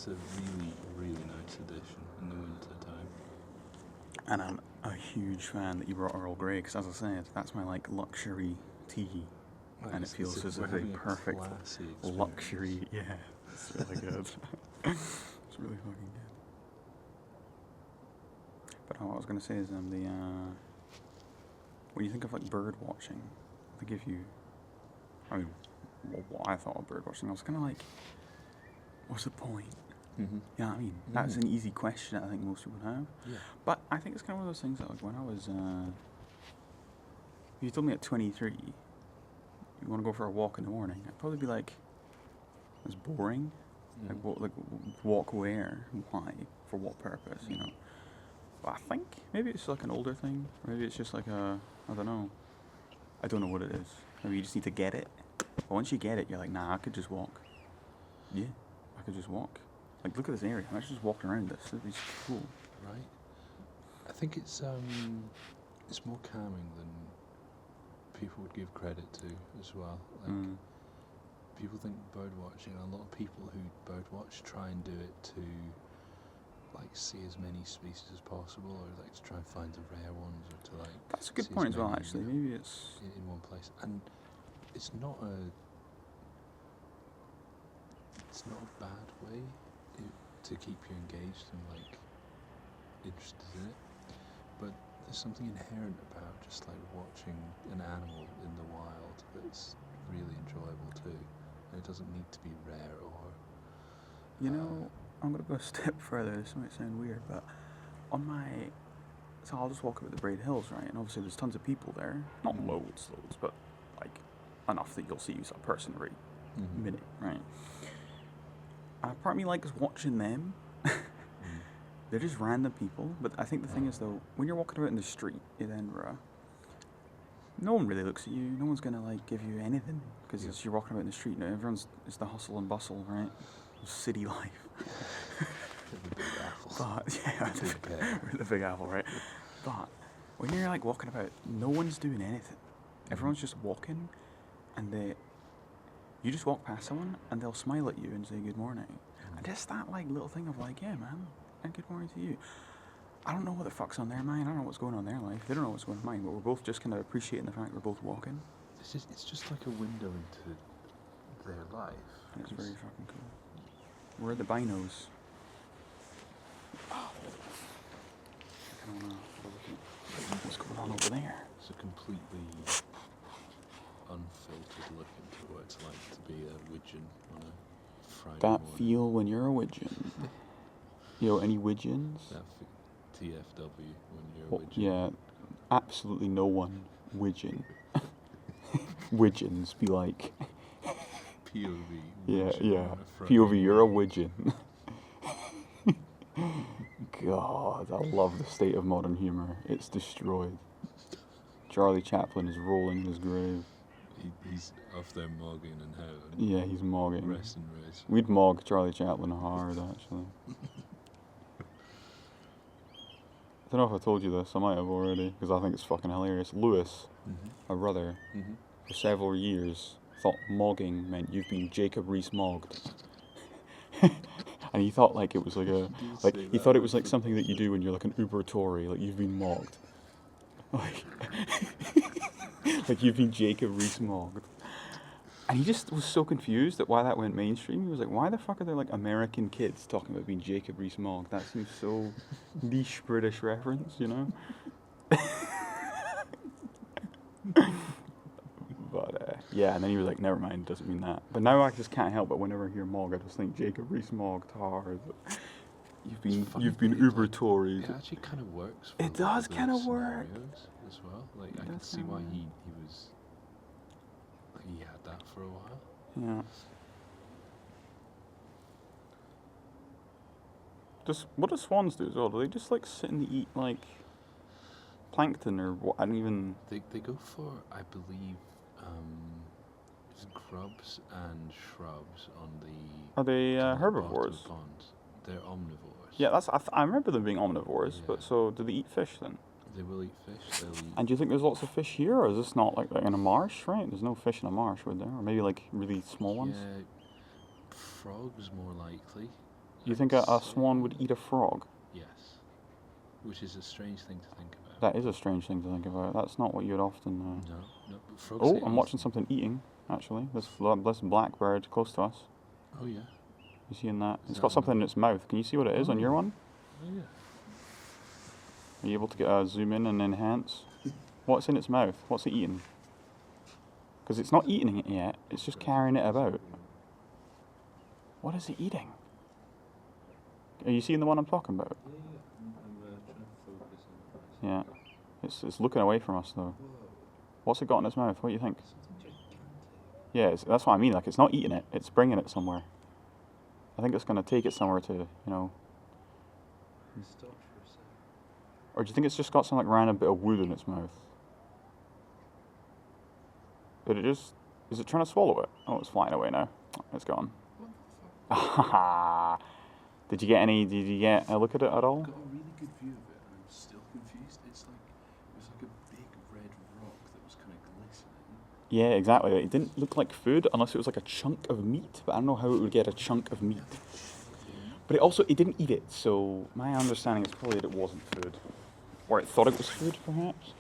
It's a really, really nice addition in the winter time. And I'm a huge fan that you brought Earl Grey, because as I said, that's my like luxury tea, Well, and it feels as if a perfect classy luxury. Yeah, it's really good. It's really fucking good. But what I was gonna say is when you think of like bird watching, they give you. I mean, what I thought of bird watching, I was kind of like, what's the point? Mm-hmm. You know what I mean? Mm-hmm. That's an easy question that I think most people have. Yeah. But I think it's kind of one of those things that, like, when I was, if you told me at 23, you want to go for a walk in the morning, I'd probably be like, it's boring. Mm-hmm. Like, walk where? Why? For what purpose? You know? But I think maybe it's like an older thing. Maybe it's just like I don't know. I don't know what it is. Maybe you just need to get it. But once you get it, you're like, nah, I could just walk. Yeah, I could just walk. Like, look at this area. I'm actually just walking around this. It'd be cool. Right. I think it's more calming than people would give credit to as well. Like, people think bird watching, a lot of people who bird watch try and do it to like see as many species as possible, or like to try and find the rare ones, or to like. That's a good point as well, actually. Maybe it's in one place, and it's not a bad way to keep you engaged and like interested in it. But there's something inherent about just like watching an animal in the wild that's really enjoyable too, and it doesn't need to be rare or. You know, I'm gonna go a step further. This might sound weird, but so I'll just walk over the Braid Hills, right? And obviously there's tons of people there. Not loads, but like enough that you'll see a person every minute, right? Part of me likes watching them. They're just random people. But I think the thing is, though, when you're walking about in the street in Edinburgh, no one really looks at you. No one's gonna like give you anything because you're walking about in the street. Now it's the hustle and bustle, right? City life. The Big Apple. But yeah, the Big Apple, right? But when you're like walking about, no one's doing anything. Everyone's just walking, and you just walk past someone, and they'll smile at you and say good morning. And just that like little thing of like, yeah, man, and good morning to you. I don't know what the fuck's on their mind. I don't know what's going on in their life. They don't know what's going on in mine. But we're both just kind of appreciating the fact we're both walking. It's just like a window into their life. And it's very fucking cool. We're at the binos. Oh. I don't know. What's going on over there? It's a completely unfiltered look into what it's like to be a widgeon on a Friday That morning. feel when you're a widgeon. Yo, any widgeons? That TFW when you're a widgeon. Yeah, absolutely no one widgeon. Widgeons be like. POV. Yeah. POV, you're a widgeon. God, I love the state of modern humour. It's destroyed. Charlie Chaplin is rolling in his grave. He's off there mogging and how. Yeah, he's mogging. Rest and race. We'd mog Charlie Chaplin hard, actually. I don't know if I told you this, I might have already, because I think it's fucking hilarious. Lewis, my brother, for several years thought mogging meant you've been Jacob Rees-mogged. And he thought like it was he thought it was like something that you do when you're like an Uber Tory, like you've been mogged. Like, like you've been Jacob Rees-mogged. And he just was so confused at why that went mainstream. He was like, why the fuck are there like American kids talking about being Jacob Rees-mogged? That seems so niche British reference, you know? But yeah, and then he was like, never mind, it doesn't mean that. But now I just can't help but whenever I hear Mog, I just think Jacob Rees-mogged hard. You've been Uber Tories. It actually kind of works. For it does kind of work as well. Like I can see why he was. Like he had that for a while. Yeah. What do swans do as well? Do they just like sit and eat like plankton or what? I don't even. They go for, I believe, grubs and shrubs on the. Are they herbivores? Ponds. They're omnivores. Yeah, I remember them being omnivores. Yeah. But so do they eat fish then? They will eat fish. They'll eat. And do you think there's lots of fish here, or is this not like in a marsh? Right? There's no fish in a marsh, would there? Or maybe like really small ones. Yeah, frogs more likely. You think a swan would eat a frog? Yes. Which is a strange thing to think about. That is a strange thing to think about. That's not what you'd often... No, but frogs Oh, eat I'm watching something eating, actually. This black bird close to us. Oh, yeah? You seeing that? Is It's that got something in its mouth. Can you see what it is on your one? Oh, yeah. Are you able to get a zoom in and enhance? What's in its mouth? What's it eating? Because it's not eating it yet, it's just carrying it about. What is it eating? Are you seeing the one I'm talking about? I'm trying to focus on the price. Yeah. It's looking away from us though. What's it got in its mouth? What do you think? Something gigantic. Yeah, that's what I mean. Like, it's not eating it, it's bringing it somewhere. I think it's going to take it somewhere to, Stop for a sec. Or do you think it's just got some like random bit of wood in its mouth? Did it just... Is it trying to swallow it? Oh, it's flying away now. It's gone. What the fuck? Did you get a look at it at all? I got a really good view of it, and I'm still confused. It was like a big red rock that was kind of glistening. Yeah, exactly. It didn't look like food unless it was like a chunk of meat, but I don't know how it would get a chunk of meat. But it didn't eat it, so my understanding is probably that it wasn't food. Or it thought it was food, perhaps.